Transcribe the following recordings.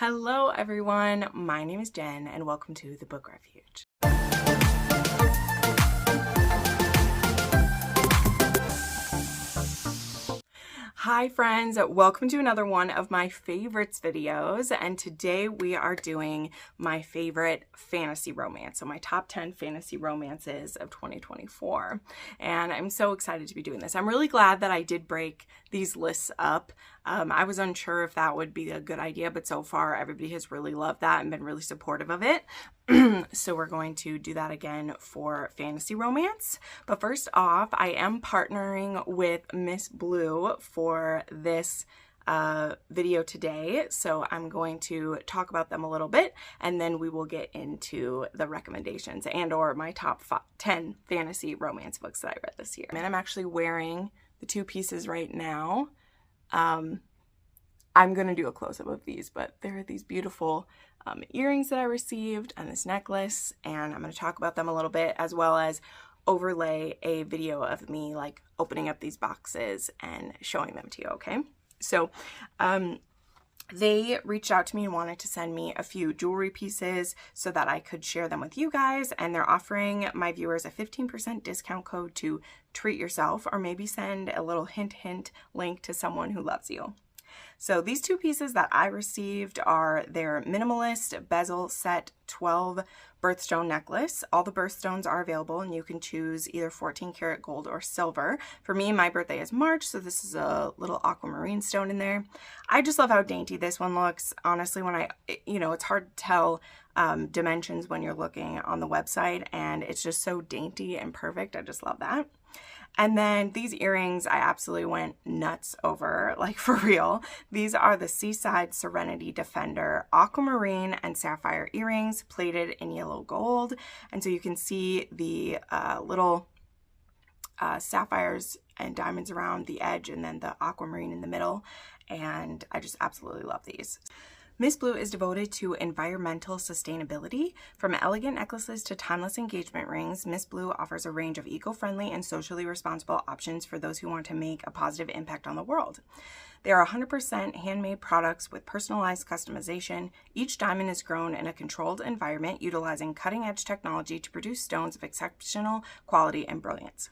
Hello everyone, my name is Jen and welcome to the Book Refuge. Hi friends, welcome to another one of my favorites videos, and today we are doing my favorite fantasy romance, so my top 10 fantasy romances of 2024, and I'm so excited to be doing this. I'm really glad that I did break these lists up. I was unsure if that would be a good idea, but so far everybody has really loved that and been really supportive of it. So we're going to do that again for fantasy romance. But first off, I am partnering with Miss Blue for this video today. So I'm going to talk about them a little bit, and then we will get into the recommendations and or my top 10 fantasy romance books that I read this year. And I'm actually wearing the two pieces right now. I'm going to do a close-up of these, but there are these beautiful earrings that I received and this necklace, and I'm going to talk about them a little bit, as well as overlay a video of me like opening up these boxes and showing them to you, okay? So they reached out to me and wanted to send me a few jewelry pieces so that I could share them with you guys, and they're offering my viewers a 15% discount code to treat yourself, or maybe send a little hint link to someone who loves you. So these two pieces that I received are their minimalist bezel set 12 birthstone necklace. All the birthstones are available and you can choose either 14 karat gold or silver. For me, my birthday is March, so this is a little aquamarine stone in there. I just love how dainty this one looks. Honestly, when it's hard to tell dimensions when you're looking on the website, and it's just so dainty and perfect. I just love that. And then these earrings I absolutely went nuts over, like for real. These are the Seaside Serenity Defender aquamarine and sapphire earrings plated in yellow gold. And so you can see the little sapphires and diamonds around the edge, and then the aquamarine in the middle. And I just absolutely love these. Miss Blue is devoted to environmental sustainability. From elegant necklaces to timeless engagement rings, Miss Blue offers a range of eco-friendly and socially responsible options for those who want to make a positive impact on the world. They are 100% handmade products with personalized customization. Each diamond is grown in a controlled environment, utilizing cutting-edge technology to produce stones of exceptional quality and brilliance.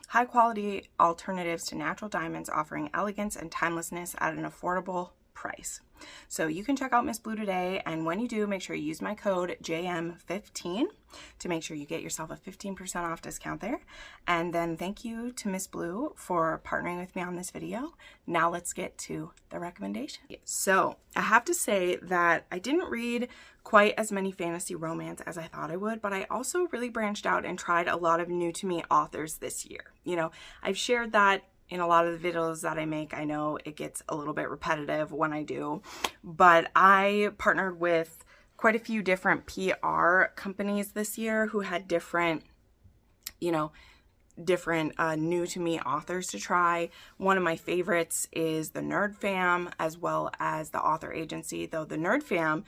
High-quality alternatives to natural diamonds, offering elegance and timelessness at an affordable price. So you can check out Miss Blue today, and when you do, make sure you use my code JM15 to make sure you get yourself a 15% off discount there. And then thank you to Miss Blue for partnering with me on this video. Now let's get to the recommendation. So I have to say that I didn't read quite as many fantasy romance as I thought I would, but I also really branched out and tried a lot of new to me authors this year. You know, I've shared that in a lot of the videos that I make. I know it gets a little bit repetitive when I do, but I partnered with quite a few different PR companies this year who had different new to me authors to try. One of my favorites is the Nerd Fam, as well as the Author Agency. Though the Nerd Fam,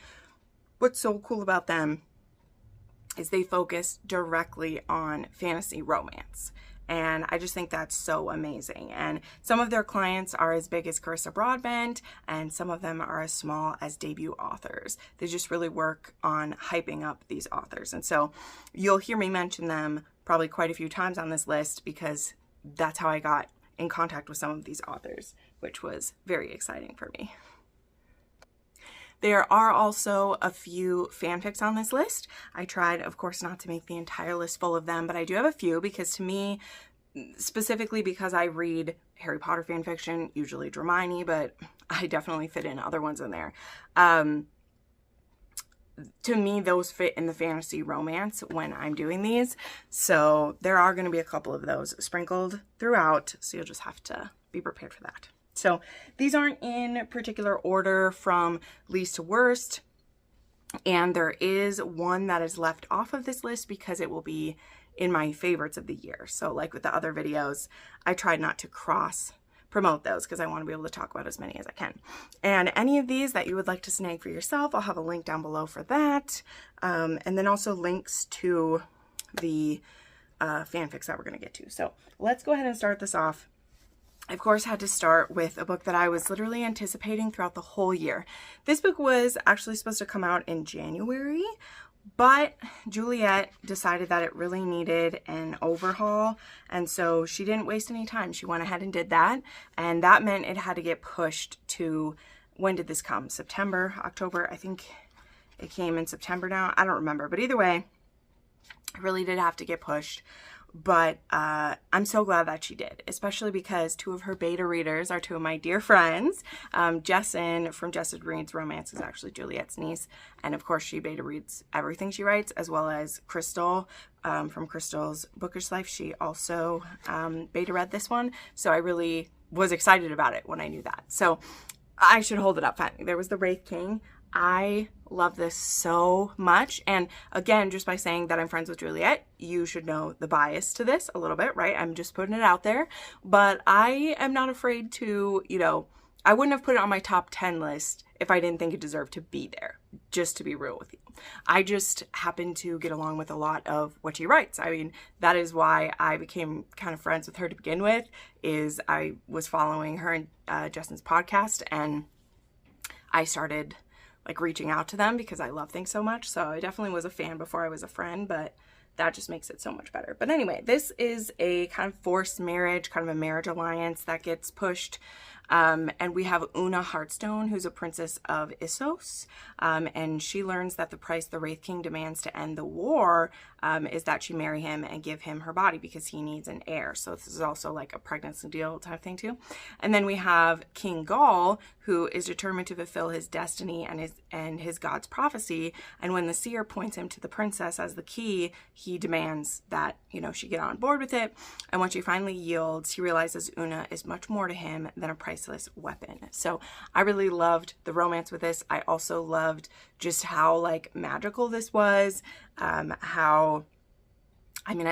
what's so cool about them is they focus directly on fantasy romance. And I just think that's so amazing. And some of their clients are as big as Carissa Broadbent, and some of them are as small as debut authors. They just really work on hyping up these authors. And so you'll hear me mention them probably quite a few times on this list, because that's how I got in contact with some of these authors, which was very exciting for me. There are also a few fanfics on this list. I tried, of course, not to make the entire list full of them, but I do have a few, because to me, specifically because I read Harry Potter fanfiction, usually Hermione, but I definitely fit in other ones in there. To me, those fit in the fantasy romance when I'm doing these. So there are going to be a couple of those sprinkled throughout, so you'll just have to be prepared for that. So these aren't in particular order from least to worst, and there is one that is left off of this list because it will be in my favorites of the year. So like with the other videos, I tried not to cross promote those because I want to be able to talk about as many as I can. And any of these that you would like to snag for yourself, I'll have a link down below for that. And then also links to the fanfics that we're going to get to. So let's go ahead and start this off. I, of course, had to start with a book that I was literally anticipating throughout the whole year. This book was actually supposed to come out in January, but Juliet decided that it really needed an overhaul, and so she didn't waste any time. She went ahead and did that, and that meant it had to get pushed to, when did this come? September, October? I think it came in September now. I don't remember, but either way, it really did have to get pushed. But I'm so glad that she did, especially because two of her beta readers are two of my dear friends. Jessin from Jessin Reads Romance is actually Juliet's niece, and of course she beta reads everything she writes, as well as Crystal from Crystal's Bookish Life. She also beta read this one, so I really was excited about it when I knew that. So I should hold it up finally. There was the Wraith King. I love this so much, and again, just by saying that I'm friends with Juliet, you should know the bias to this a little bit, right? I'm just putting it out there, but I am not afraid to, you know, I wouldn't have put it on my top 10 list if I didn't think it deserved to be there, just to be real with you. I just happen to get along with a lot of what she writes. I mean, that is why I became kind of friends with her to begin with, is I was following her and Justin's podcast, and I started like reaching out to them because I love things so much. So I definitely was a fan before I was a friend, but that just makes it so much better. But anyway, this is a kind of forced marriage, kind of a marriage alliance that gets pushed. And we have Una Heartstone, who's a princess of Issos, and she learns that the price the Wraith King demands to end the war is that she marry him and give him her body because he needs an heir. So this is also like a pregnancy deal type thing too. And then we have King Gaul, who is determined to fulfill his destiny and his god's prophecy. And when the seer points him to the princess as the key, he demands that, you know, she get on board with it. And when she finally yields, he realizes Una is much more to him than a priceless weapon. So I really loved the romance with this. I also loved just how like magical this was. I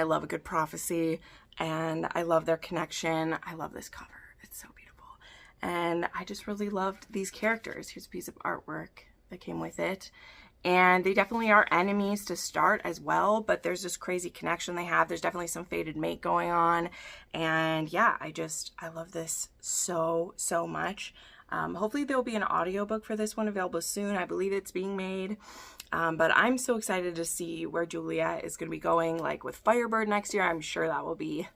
love a good prophecy, and I love their connection. I love this cover. It's so beautiful. And I just really loved these characters. Here's a piece of artwork that came with it. And they definitely are enemies to start as well, but there's this crazy connection they have. There's definitely some fated mate going on. And yeah, I love this so, so much. Hopefully there'll be an audiobook for this one available soon. I believe it's being made. But I'm so excited to see where Juliet is going to be going. Like with Firebird next year, I'm sure that will be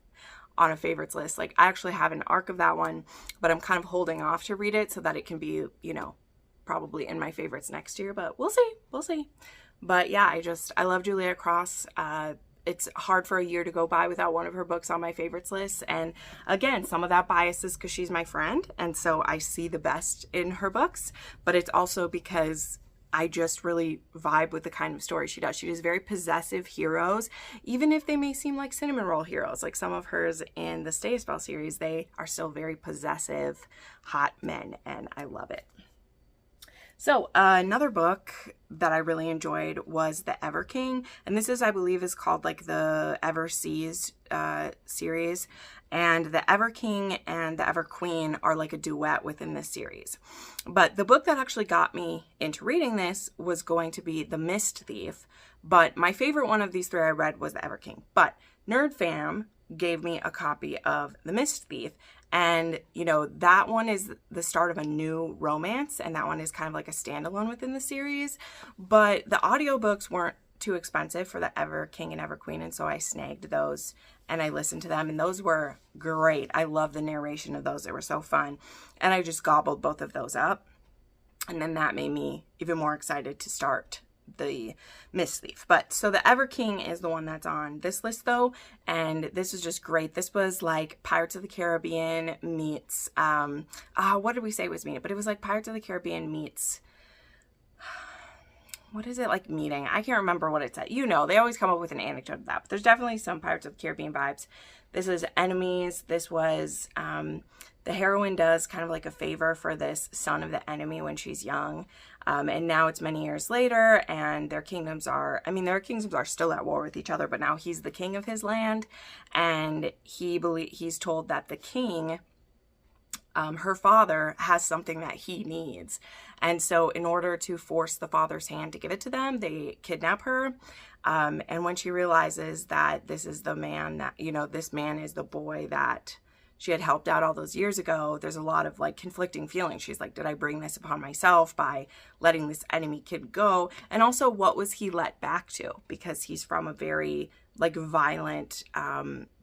on a favorites list. Like I actually have an arc of that one, but I'm kind of holding off to read it so that it can be, you know, probably in my favorites next year, but we'll see. But yeah, I love Juliet Cross. It's hard for a year to go by without one of her books on my favorites list. And again, some of that bias is because she's my friend, and so I see the best in her books, but it's also because I just really vibe with the kind of story she does. She does very possessive heroes, even if they may seem like cinnamon roll heroes. Like some of hers in the Stay a Spell series, they are still very possessive, hot men, and I love it. So another book that I really enjoyed was The Ever King, and this I believe is called like the Ever Seas series, and The Ever King and The Ever Queen are like a duet within this series. But the book that actually got me into reading this was going to be The Mist Thief, but my favorite one of these three I read was The Ever King. But Nerd Fam gave me a copy of The Mist Thief, and, you know, that one is the start of a new romance, and that one is kind of like a standalone within the series. But the audiobooks weren't too expensive for The Ever King and Ever Queen, and so I snagged those and I listened to them, and those were great. I love the narration of those. They were so fun. And I just gobbled both of those up. And then that made me even more excited to start The Mist Thief. But so The Ever King is the one that's on this list though, and this is just great. This was like Pirates of the Caribbean meets what did we say was meeting? But it was like Pirates of the Caribbean meets, what is it like meeting? I can't remember what it said. You know, they always come up with an anecdote of that, but there's definitely some Pirates of the Caribbean vibes. This is enemies. This was the heroine does kind of like a favor for this son of the enemy when she's young. And now it's many years later, and their kingdoms are still at war with each other, but now he's the king of his land, and he's told that the king, her father, has something that he needs. And so in order to force the father's hand to give it to them, they kidnap her. And when she realizes that this is the man that, you know, this man is the boy that she had helped out all those years ago, there's a lot of like conflicting feelings. She's like, did I bring this upon myself by letting this enemy kid go? And also, what was he let back to? Because he's from a very like violent,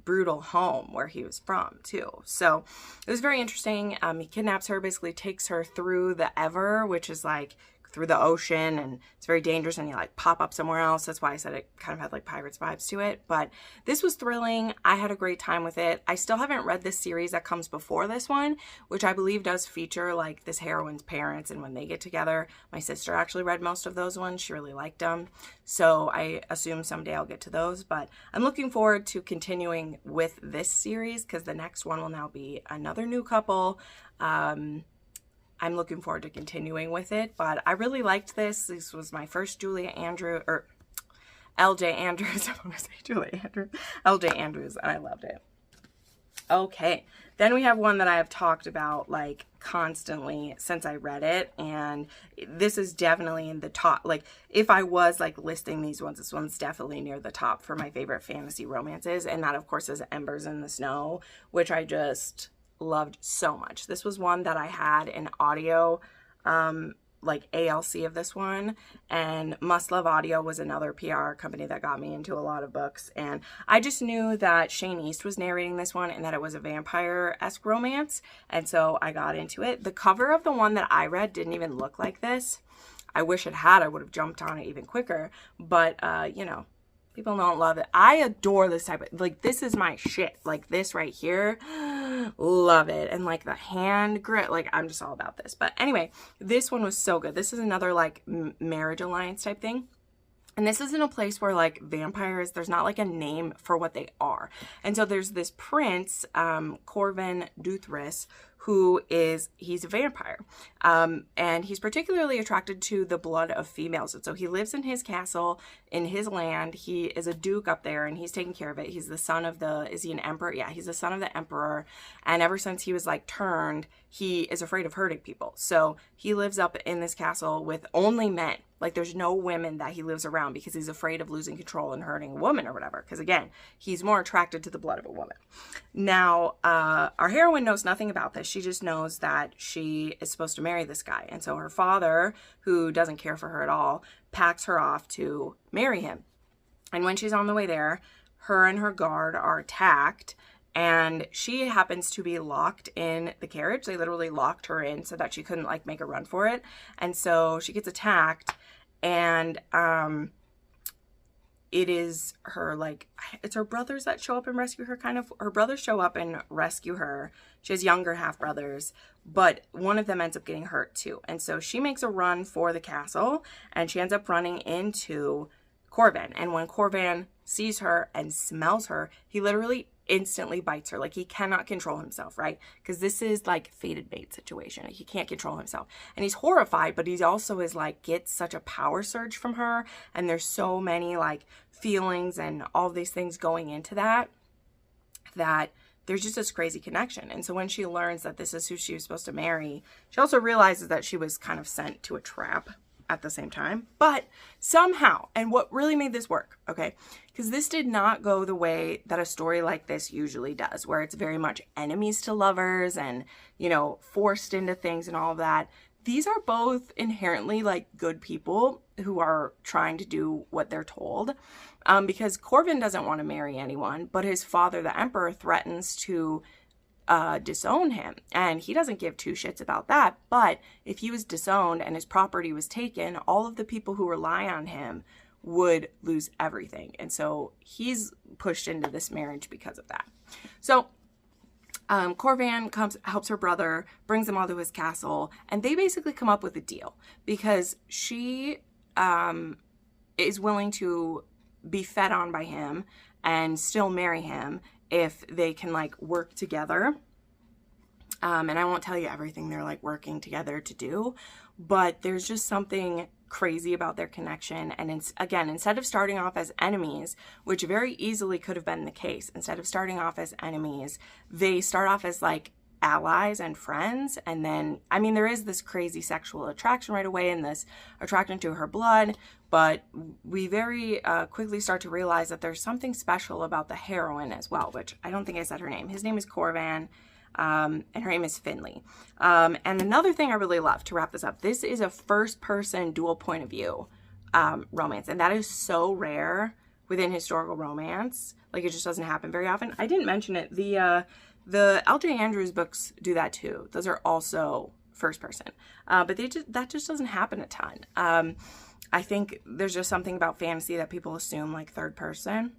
brutal home where he was from too. So it was very interesting. He kidnaps her, basically takes her through the Ever, which is like through the ocean, and it's very dangerous, and you like pop up somewhere else. That's why I said it kind of had like Pirates vibes to it. But this was thrilling. I had a great time with it. I still haven't read this series that comes before this one, which I believe does feature like this heroine's parents and when they get together. My sister actually read most of those ones. She really liked them. So I assume someday I'll get to those, but I'm looking forward to continuing with this series because the next one will now be another new couple. I'm looking forward to continuing with it, but I really liked this. This was my first LJ Andrews. I want to say Julia Andrews. LJ Andrews, and I loved it. Okay, then we have one that I have talked about like constantly since I read it, and this is definitely in the top. Like if I was like listing these ones, this one's definitely near the top for my favorite fantasy romances, and that of course is Embers in the Snow, which I just loved so much. This was one that I had an audio like ALC of this one, and Must Love Audio was another PR company that got me into a lot of books, and I just knew that Shane East was narrating this one and that it was a vampire-esque romance, and so I got into it. The cover of the one that I read didn't even look like this. I wish it had. I would have jumped on it even quicker, but you know, people don't love it. I adore this type of, like, this is my shit. Like, this right here, love it. And, like, the hand grip, like, I'm just all about this. But anyway, this one was so good. This is another, like, marriage alliance type thing. And this is in a place where, like, vampires, there's not, like, a name for what they are. And so there's this prince, Corvin Duthris, who is, he's a vampire. And he's particularly attracted to the blood of females. And so he lives in his castle, in his land. He is a duke up there, and he's taking care of it. He's the son of the, is he an emperor? Yeah, he's the son of the emperor. And ever since he was, like, turned, he is afraid of hurting people. So he lives up in this castle with only men. Like, there's no women that he lives around because he's afraid of losing control and hurting a woman or whatever. Because, again, he's more attracted to the blood of a woman. Now, our heroine knows nothing about this. She just knows that she is supposed to marry this guy. And so her father, who doesn't care for her at all, packs her off to marry him. And when she's on the way there, her and her guard are attacked. And she happens to be locked in the carriage. They literally locked her in so that she couldn't, like, make a run for it. And so she gets attacked. And it is her, like, it's her brothers that show up and rescue her, kind of. Her brothers show up and rescue her. She has younger half-brothers, but one of them ends up getting hurt, too. And so she makes a run for the castle, and she ends up running into Corvin. And when Corvin sees her and smells her, he literally instantly bites her. Like, he cannot control himself, right? Because this is like fated bait situation. He can't control himself, and he's horrified, but he also is like, gets such a power surge from her, and there's so many like feelings and all these things going into that there's just this crazy connection. And so when she learns that this is who she was supposed to marry, she also realizes that she was kind of sent to a trap at the same time. But somehow, and what really made this work, okay, because this did not go the way that a story like this usually does, where it's very much enemies to lovers and, you know, forced into things and all of that. These are both inherently like good people who are trying to do what they're told, because Corvin doesn't want to marry anyone, but his father, the emperor, threatens to disown him, and he doesn't give two shits about that. But if he was disowned and his property was taken, all of the people who rely on him would lose everything. And so he's pushed into this marriage because of that. So Corvin helps her brother, brings them all to his castle, and they basically come up with a deal because she is willing to be fed on by him and still marry him if they can, like, work together. And I won't tell you everything they're, like, working together to do, but there's just something crazy about their connection. And again, instead of starting off as enemies, which very easily could have been the case, instead of starting off as enemies, they start off as, like, allies and friends. And then, I mean, there is this crazy sexual attraction right away and this attraction to her blood, but we very quickly start to realize that there's something special about the heroine as well, which I don't think I said her name. His name is Corvin. and her name is Finley. And another thing I really love, to wrap this up, this is a first-person dual point of view romance, and that is so rare within historical romance. Like, it just doesn't happen very often. I didn't mention it. The L.J. Andrews books do that too. Those are also first person, but that just doesn't happen a ton. I think there's just something about fantasy that people assume like third person,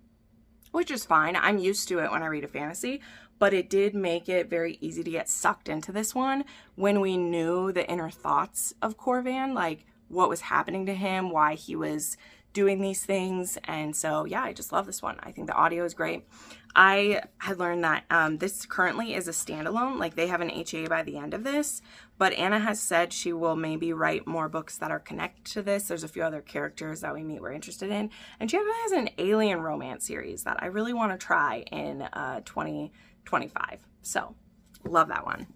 which is fine. I'm used to it when I read a fantasy, but it did make it very easy to get sucked into this one when we knew the inner thoughts of Corvan, like what was happening to him, why he was doing these things. And so, yeah, I just love this one. I think the audio is great. I had learned that this currently is a standalone, like they have an HA by the end of this, but Anna has said she will maybe write more books that are connected to this. There's a few other characters that we meet we're interested in, and she actually has an alien romance series that I really want to try in 2025. So, love that one.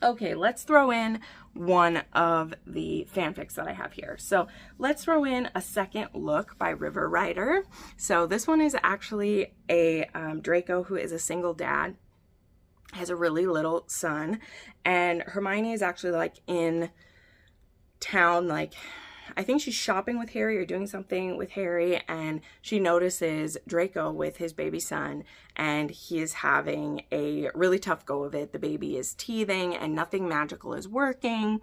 Okay, let's throw in one of the fanfics that I have here. So let's throw in A Second Look by River Rider. So this one is actually a Draco who is a single dad, has a really little son, and Hermione is actually like in town, like I think she's shopping with Harry or doing something with Harry, and she notices Draco with his baby son, and he is having a really tough go of it. The baby is teething and nothing magical is working,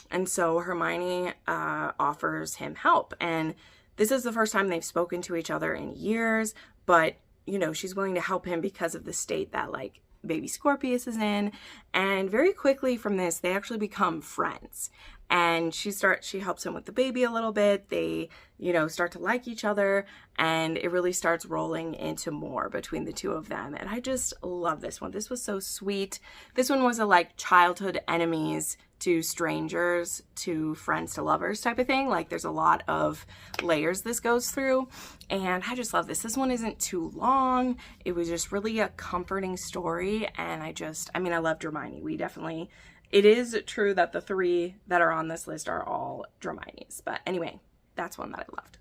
and so Hermione offers him help, and this is the first time they've spoken to each other in years, but you know, she's willing to help him because of the state that like baby Scorpius is in. And very quickly from this, they actually become friends, and she helps him with the baby a little bit. They, you know, start to like each other, and it really starts rolling into more between the two of them. And I just love this one. This was so sweet. This one was a like childhood enemies to strangers to friends to lovers type of thing. Like there's a lot of layers this goes through, and I just love this. This one isn't too long. It was just really a comforting story, and I mean, I loved Hermione. It is true that the three that are on this list are all Hermione's, but anyway, that's one that I loved.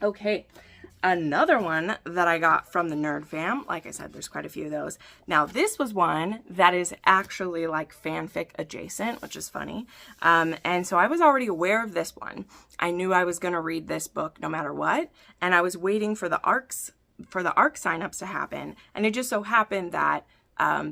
Okay, another one that I got from the Nerd Fam. Like I said, there's quite a few of those. Now, this was one that is actually like fanfic adjacent, which is funny. And so I was already aware of this one. I knew I was going to read this book no matter what, and I was waiting for the arc signups to happen. And it just so happened that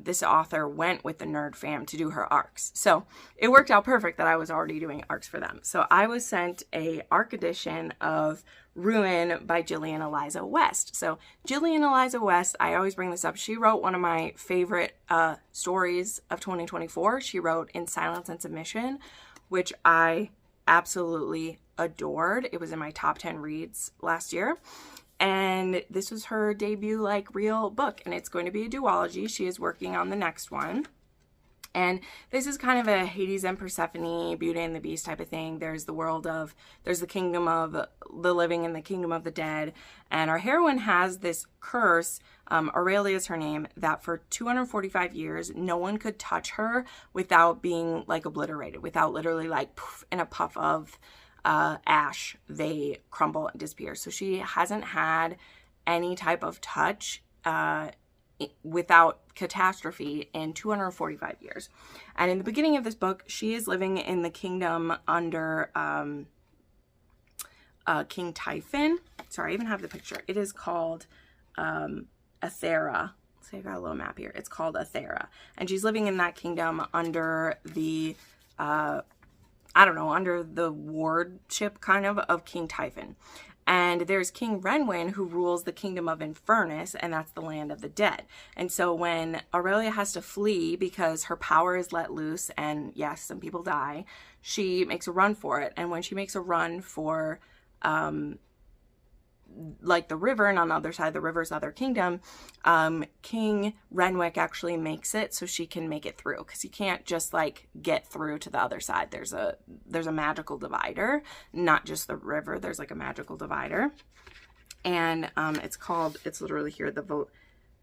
this author went with the Nerd Fam to do her arcs. So it worked out perfect that I was already doing arcs for them. So I was sent a arc edition of Ruin by Gillian Eliza West. So Gillian Eliza West, I always bring this up. She wrote one of my favorite stories of 2024. She wrote In Silence and Submission, which I absolutely adored. It was in my top 10 reads last year. And this was her debut, like, real book. And it's going to be a duology. She is working on the next one. And this is kind of a Hades and Persephone, Beauty and the Beast type of thing. There's the kingdom of the living and the kingdom of the dead. And our heroine has this curse, Aurelia is her name, that for 245 years, no one could touch her without being, like, obliterated. Without literally, like, poof, in a puff of ash, they crumble and disappear. So she hasn't had any type of touch without catastrophe in 245 years. And in the beginning of this book, she is living in the kingdom under King Typhon. Sorry, I even have the picture. It is called Athera. So I got a little map here. It's called Athera. And she's living in that kingdom under the under the wardship kind of King Typhon. And there's King Renwyn, who rules the kingdom of Infernus, and that's the land of the dead. And so when Aurelia has to flee because her power is let loose, and yes, some people die, she makes a run for it. And when she makes a run for like the river, and on the other side, the river's other kingdom, King Renwick actually makes it so she can make it through, because you can't just like get through to the other side. There's a magical divider, not just the river. There's like a magical divider, and it's literally here, the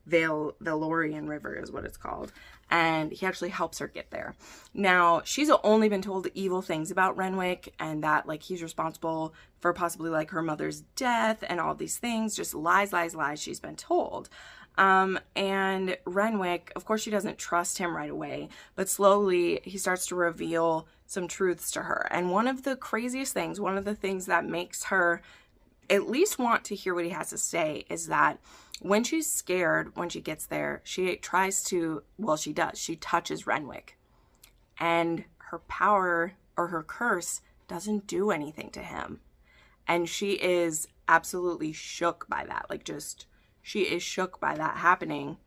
Valorian River is what it's called, and he actually helps her get there. Now, she's only been told evil things about Renwick, and that like he's responsible for possibly like her mother's death and all these things, just lies she's been told. And Renwick, of course, she doesn't trust him right away, but slowly he starts to reveal some truths to her. And one of the craziest things, one of the things that makes her at least want to hear what he has to say, is that when she's scared, when she gets there, she tries to, well, she does, she touches Renwick. And her power or her curse doesn't do anything to him. And she is absolutely shook by that. Like, just, she is shook by that happening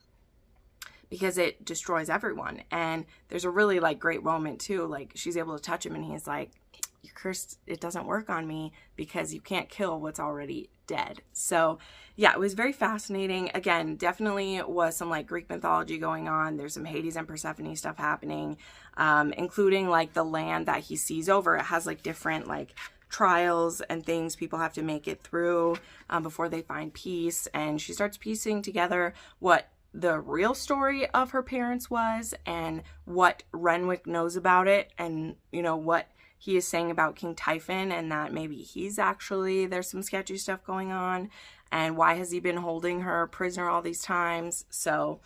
because it destroys everyone. And there's a really, like, great moment too. Like, she's able to touch him and he's like, your curse, it doesn't work on me because you can't kill what's already dead. So yeah, it was very fascinating. Again, definitely was some like Greek mythology going on. There's some Hades and Persephone stuff happening, including like the land that he sees over. It has like different like trials and things people have to make it through before they find peace. And she starts piecing together what the real story of her parents was and what Renwick knows about it, and you know what he is saying about King Typhon, and that maybe he's actually, there's some sketchy stuff going on, and why has he been holding her prisoner all these times. So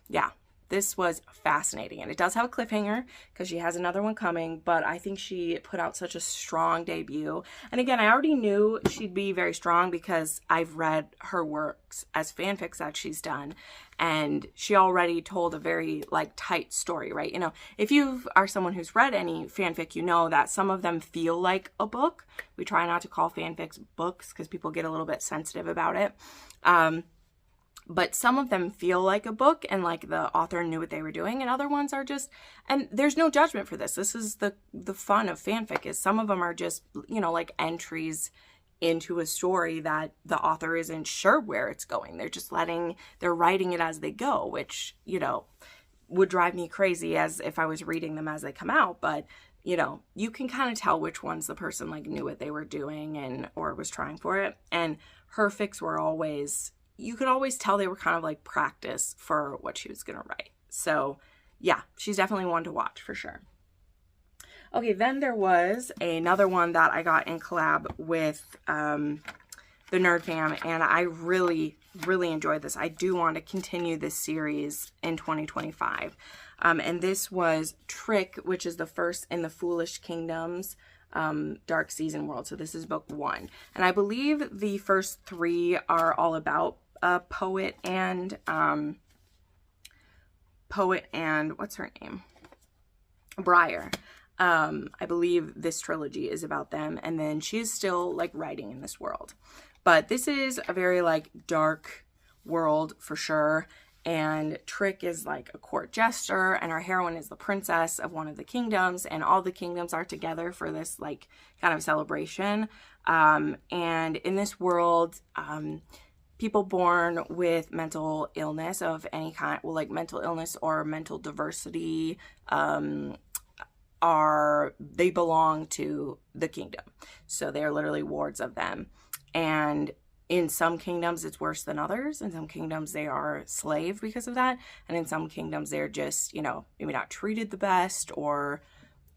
yeah, this was fascinating. And it does have a cliffhanger because she has another one coming, but I think she put out such a strong debut. And again, I already knew she'd be very strong because I've read her works as fanfics that she's done, and she already told a very like tight story, right? You know, if you are someone who's read any fanfic, you know that some of them feel like a book. We try not to call fanfics books because people get a little bit sensitive about it. But some of them feel like a book and like the author knew what they were doing, and other ones are just, and there's no judgment for this. This is the fun of fanfic, is some of them are just, you know, like entries into a story that the author isn't sure where it's going. They're just they're writing it as they go, which, you know, would drive me crazy as if I was reading them as they come out. But, you know, you can kind of tell which ones the person like knew what they were doing and, or was trying for it. And her fics were always, you could always tell they were kind of like practice for what she was going to write. So yeah, she's definitely one to watch for sure. Okay, then there was another one that I got in collab with the Nerd Fam, and I really, really enjoyed this. I do want to continue this series in 2025. And this was Trick, which is the first in the Foolish Kingdoms Dark Season world. So this is book 1. And I believe the first 3 are all about Poet and what's her name? Briar. I believe this trilogy is about them, and then she's still like writing in this world. But this is a very like dark world for sure, and Trick is like a court jester, and our heroine is the princess of one of the kingdoms, and all the kingdoms are together for this like kind of celebration. And in this world, people born with mental illness of any kind, well, like mental illness or mental diversity, they belong to the kingdom. So they are literally wards of them. And in some kingdoms it's worse than others. In some kingdoms they are slave because of that. And in some kingdoms they're just, you know, maybe not treated the best or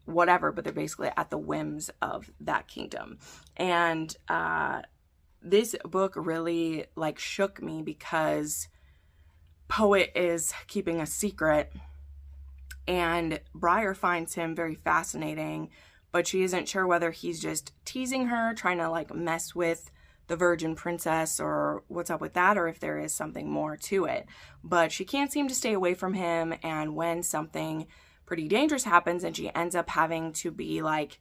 whatever, but they're basically at the whims of that kingdom. And this book really like shook me because Poet is keeping a secret, and Briar finds him very fascinating, but she isn't sure whether he's just teasing her, trying to like mess with the virgin princess or what's up with that, or if there is something more to it. But she can't seem to stay away from him, and when something pretty dangerous happens and she ends up having to be like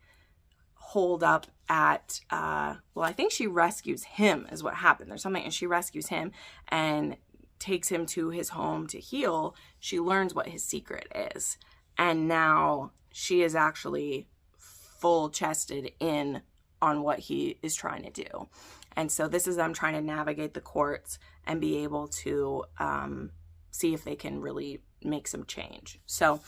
holed up at, well, I think she rescues him is what happened. There's something, and she rescues him and takes him to his home to heal. She learns what his secret is, and now she is actually full-chested in on what he is trying to do. And so this is them trying to navigate the courts and be able to see if they can really make some change. So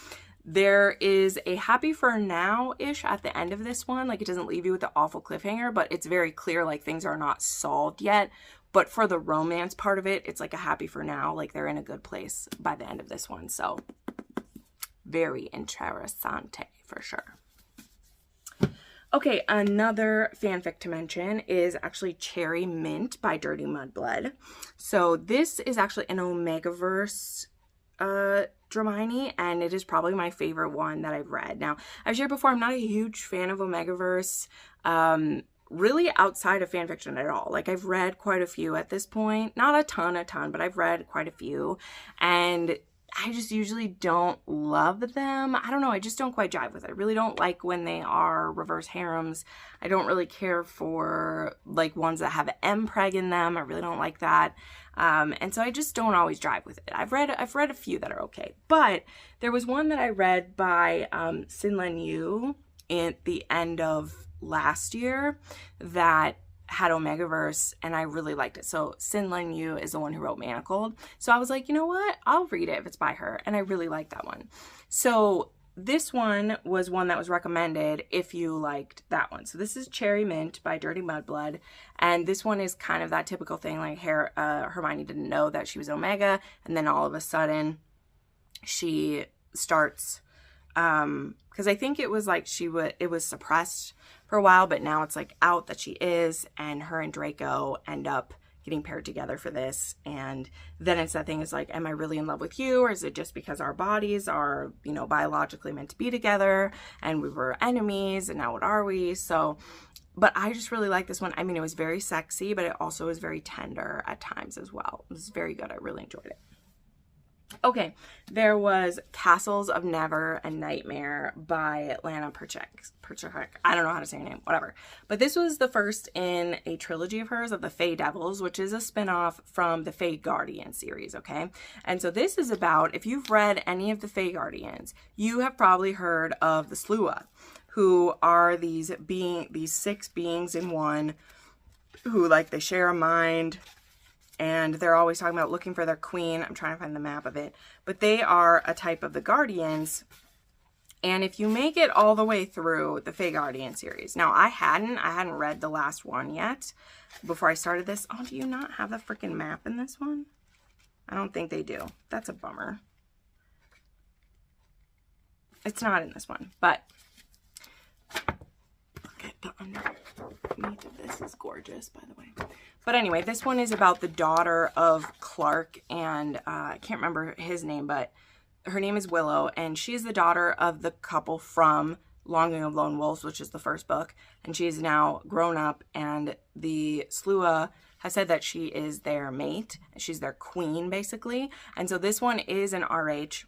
there is a happy for now-ish at the end of this one. Like, it doesn't leave you with the awful cliffhanger, but it's very clear like things are not solved yet. But for the romance part of it, it's like a happy for now. Like, they're in a good place by the end of this one. So very interessante for sure. Okay, another fanfic to mention is actually Cherry Mint by Dirty Mudblood. So this is actually an Omegaverse Dramini, and it is probably my favorite one that I've read. Now, I've shared before, I'm not a huge fan of Omegaverse, really outside of fanfiction at all. Like, I've read quite a few at this point. Not a ton, but I've read quite a few, and I just usually don't love them. I don't know, I just don't quite jive with it. I really don't like when they are reverse harems. I don't really care for like ones that have mpreg in them. I really don't like that. And so I just don't always jive with it. I've read a few that are okay, but there was one that I read by Sinlin Yu at the end of last year that had Omegaverse, and I really liked it. So Sinlin Yu is the one who wrote Manacled. So I was like, you know what? I'll read it if it's by her. And I really like that one. So this one was one that was recommended if you liked that one. So this is Cherry Mint by Dirty Mudblood. And this one is kind of that typical thing, like Hermione didn't know that she was Omega, and then all of a sudden she starts, because I think it was like it was suppressed for a while, but now it's like out that she is, and her and Draco end up getting paired together for this. And then it's that thing is like, am I really in love with you, or is it just because our bodies are, you know, biologically meant to be together and we were enemies and now what are we? So, but I just really like this one. I mean, it was very sexy, but it also was very tender at times as well. It was very good. I really enjoyed it. Okay, there was Castles of Never and Nightmare by Lana Perchek. I don't know how to say her name, whatever. But this was the first in a trilogy of hers of the Fae Devils, which is a spinoff from the Fae Guardian series, okay? And so this is about, if you've read any of the Fae Guardians, you have probably heard of the Slua, who are these 6 beings in one, who like they share a mind, and they're always talking about looking for their queen. I'm trying to find the map of it. But they are a type of the Guardians. And if you make it all the way through the Fae Guardian series. Now, I hadn't read the last one yet before I started this. Oh, do you not have the freaking map in this one? I don't think they do. That's a bummer. It's not in this one, but look at the underneath of this is gorgeous, by the way. But anyway, this one is about the daughter of Clark, and I can't remember his name, but her name is Willow, and she's the daughter of the couple from Longing of Lone Wolves, which is the first book, and she's now grown up, and the Slua has said that she is their mate. She's their queen, basically. And so this one is an RH,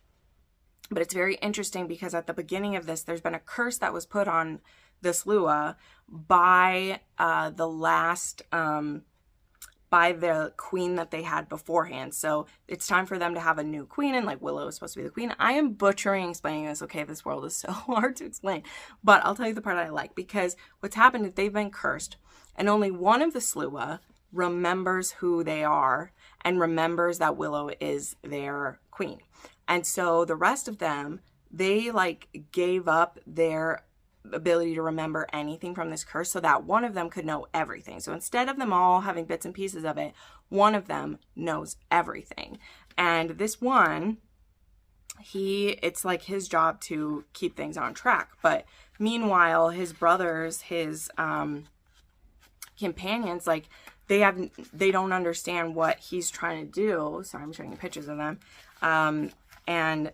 but it's very interesting because at the beginning of this, there's been a curse that was put on the Slua by the last... by the queen that they had beforehand. So it's time for them to have a new queen, and like Willow is supposed to be the queen. I am butchering explaining this, okay? This world is so hard to explain, but I'll tell you the part I like, because what's happened is they've been cursed, and only one of the Slua remembers who they are and remembers that Willow is their queen. And so the rest of them, they like gave up their ability to remember anything from this curse so that one of them could know everything. So instead of them all having bits and pieces of it, one of them knows everything. And this one, it's like his job to keep things on track. But meanwhile, his brothers, his companions, like they don't understand what he's trying to do. Sorry, I'm showing you pictures of them. And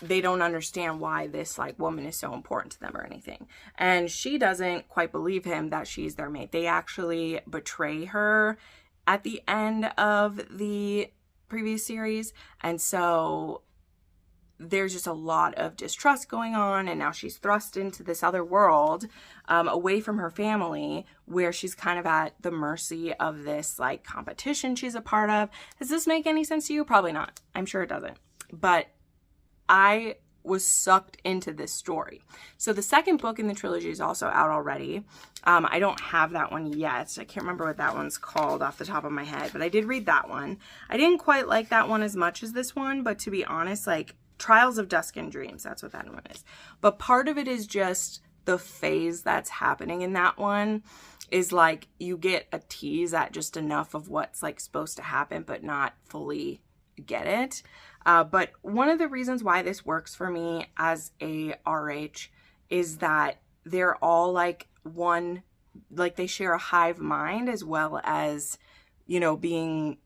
they don't understand why this like woman is so important to them or anything. And she doesn't quite believe him that she's their mate. They actually betray her at the end of the previous series. And so there's just a lot of distrust going on. And now she's thrust into this other world, away from her family, where she's kind of at the mercy of this like competition she's a part of. Does this make any sense to you? Probably not. I'm sure it doesn't. But I was sucked into this story. So the second book in the trilogy is also out already. I don't have that one yet. I can't remember what that one's called off the top of my head, but I did read that one. I didn't quite like that one as much as this one, but to be honest, like Trials of Dusk and Dreams, that's what that one is. But part of it is just the phase that's happening in that one is like you get a tease at just enough of what's like supposed to happen, but not fully get it. But one of the reasons why this works for me as a RH is that they're all like one, like they share a hive mind, as well as, you know, being,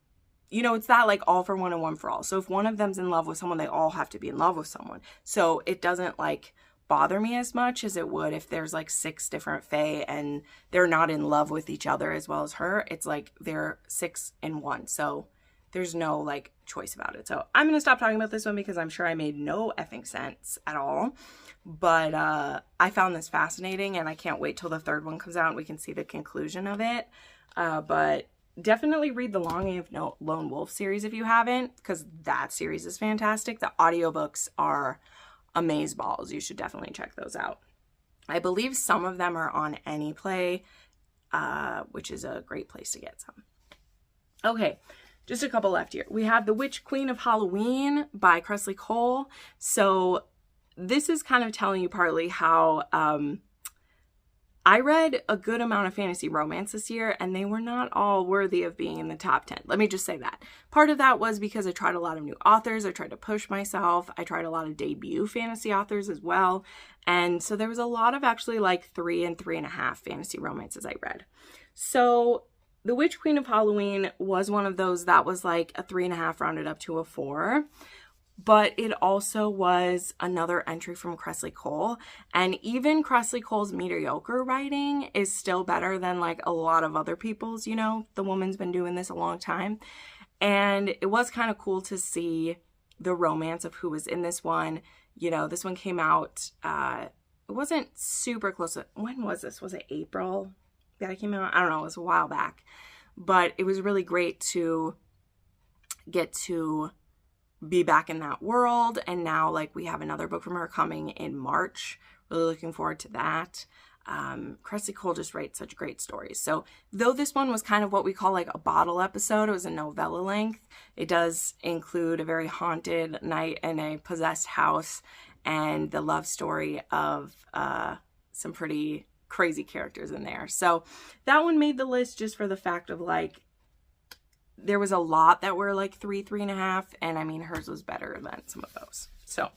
you know, it's not like all for one and one for all. So if one of them's in love with someone, they all have to be in love with someone. So it doesn't like bother me as much as it would if there's like 6 different fae and they're not in love with each other as well as her. It's like they're 6 in 1. So there's no like choice about it. So I'm going to stop talking about this one because I'm sure I made no effing sense at all. But I found this fascinating, and I can't wait till the 3rd one comes out and we can see the conclusion of it. But definitely read the Longing of No Lone Wolf series if you haven't, because that series is fantastic. The audiobooks are amazeballs. You should definitely check those out. I believe some of them are on AnyPlay, which is a great place to get some. Okay, just a couple left here. We have The Witch Queen of Halloween by Kresley Cole. So this is kind of telling you partly how I read a good amount of fantasy romance this year, and they were not all worthy of being in the top 10. Let me just say that. Part of that was because I tried a lot of new authors. I tried to push myself. I tried a lot of debut fantasy authors as well. And so there was a lot of actually like 3 and 3.5 fantasy romances I read. So The Witch Queen of Halloween was one of those that was like a 3.5 rounded up to a 4. But it also was another entry from Kresley Cole. And even Kresley Cole's mediocre writing is still better than like a lot of other people's, you know, the woman's been doing this a long time. And it was kind of cool to see the romance of who was in this one. You know, this one came out, it wasn't super close. When was this? Was it April that it came out? I don't know. It was a while back. But it was really great to get to be back in that world. And now like we have another book from her coming in March. Really looking forward to that. Kresley Cole just writes such great stories. So though this one was kind of what we call like a bottle episode, it was a novella length, it does include a very haunted night in a possessed house and the love story of some pretty crazy characters in there. So that one made the list just for the fact of like, there was a lot that were like 3, 3.5, and I mean, hers was better than some of those. So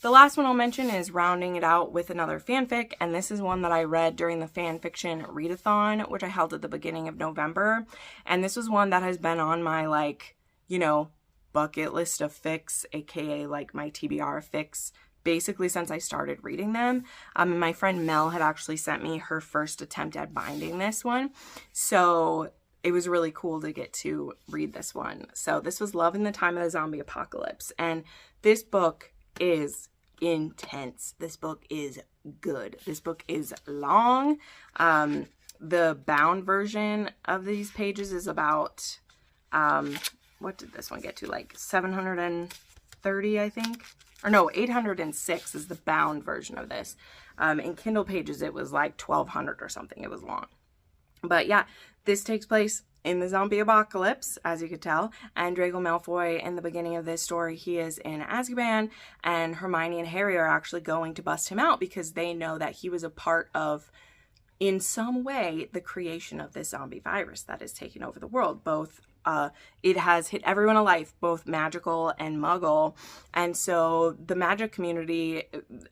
the last one I'll mention is rounding it out with another fanfic, and this is one that I read during the fan fiction readathon, which I held at the beginning of November. And this was one that has been on my like, you know, bucket list of fics, aka like my TBR fics, basically since I started reading them. My friend Mel had actually sent me her first attempt at binding this one. So it was really cool to get to read this one. So this was Love in the Time of the Zombie Apocalypse. And this book is intense. This book is good. This book is long. The bound version of these pages is about, what did this one get to? Like 730, I think. Or no, 806 is the bound version of this. In Kindle pages, it was like 1,200 or something. It was long. But yeah, this takes place in the zombie apocalypse, as you could tell. And Draco Malfoy, in the beginning of this story, he is in Azkaban, and Hermione and Harry are actually going to bust him out because they know that he was a part of, in some way, the creation of this zombie virus that is taking over the world. Both, it has hit everyone alike, both magical and muggle. And so the magic community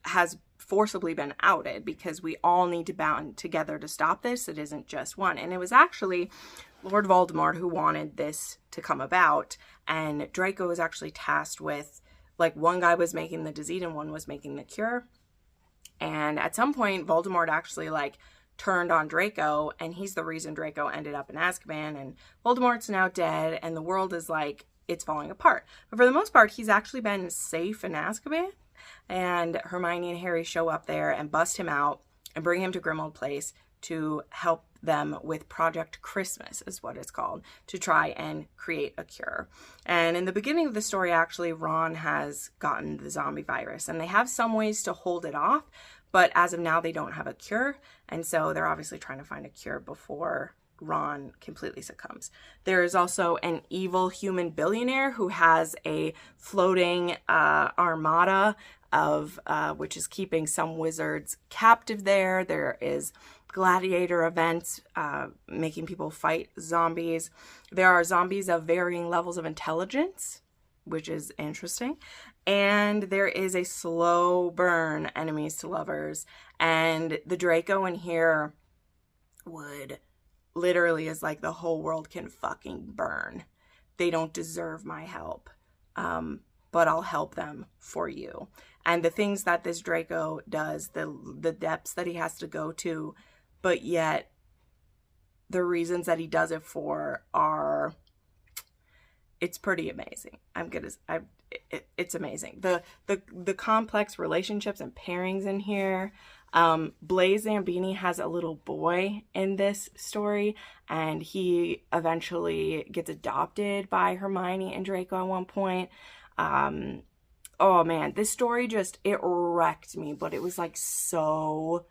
has forcibly been outed because we all need to band together to stop this. It isn't just one. And it was actually Lord Voldemort who wanted this to come about. And Draco was actually tasked with, like, one guy was making the disease and one was making the cure. And at some point, Voldemort actually, like, turned on Draco, and he's the reason Draco ended up in Azkaban. And Voldemort's now dead, and the world is, like, it's falling apart. But for the most part, he's actually been safe in Azkaban. And Hermione and Harry show up there and bust him out and bring him to Grimmauld Place to help them with Project Christmas, is what it's called, to try and create a cure. And in the beginning of the story, actually, Ron has gotten the zombie virus, and they have some ways to hold it off, but as of now, they don't have a cure. And so they're obviously trying to find a cure before Ron completely succumbs. There is also an evil human billionaire who has a floating armada of which is keeping some wizards captive there. There is gladiator events making people fight zombies. There are zombies of varying levels of intelligence, which is interesting. And there is a slow burn enemies to lovers. And the Draco in here would literally is like the whole world can fucking burn. They don't deserve my help, but I'll help them for you. And the things that this Draco does, the depths that he has to go to, but yet the reasons that he does it for are, it's pretty amazing. It's amazing. The complex relationships and pairings in here. Blaze Zambini has a little boy in this story, and he eventually gets adopted by Hermione and Draco at one point. Oh man, this story just, it wrecked me, but it was like so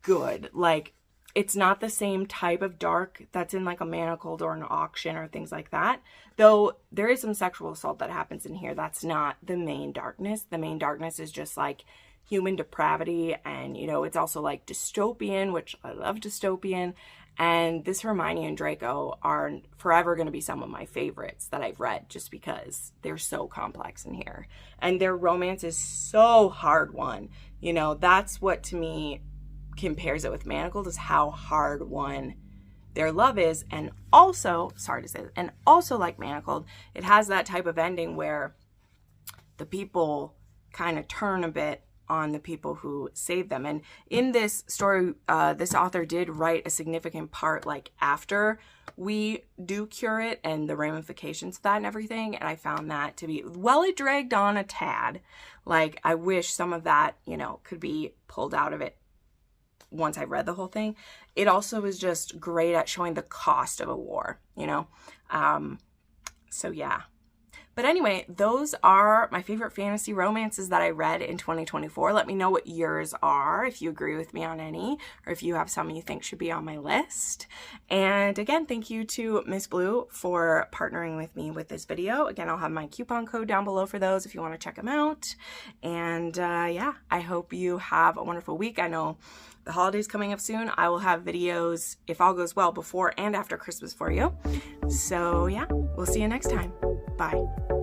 good. Like, it's not the same type of dark that's in like a Manacled or an Auction or things like that. Though there is some sexual assault that happens in here. That's not the main darkness. The main darkness is just like human depravity, and you know, it's also like dystopian, which I love dystopian. And this Hermione and Draco are forever going to be some of my favorites that I've read, just because they're so complex in here. And their romance is so hard won. You know, that's what to me compares it with Manacled, is how hard won their love is. And also, sorry to say this, and also like Manacled, it has that type of ending where the people kind of turn a bit on the people who saved them. And in this story, this author did write a significant part like after we do cure it and the ramifications of that and everything. And I found that to be, well, it dragged on a tad. Like, I wish some of that, you know, could be pulled out of it once I read the whole thing. It also was just great at showing the cost of a war, you know? So yeah. But anyway, those are my favorite fantasy romances that I read in 2024. Let me know what yours are, if you agree with me on any, or if you have some you think should be on my list. And again, thank you to Miss Blue for partnering with me with this video. Again, I'll have my coupon code down below for those if you want to check them out. And yeah, I hope you have a wonderful week. I know the holidays coming up soon. I will have videos, if all goes well, before and after Christmas for you. So yeah, we'll see you next time. Bye.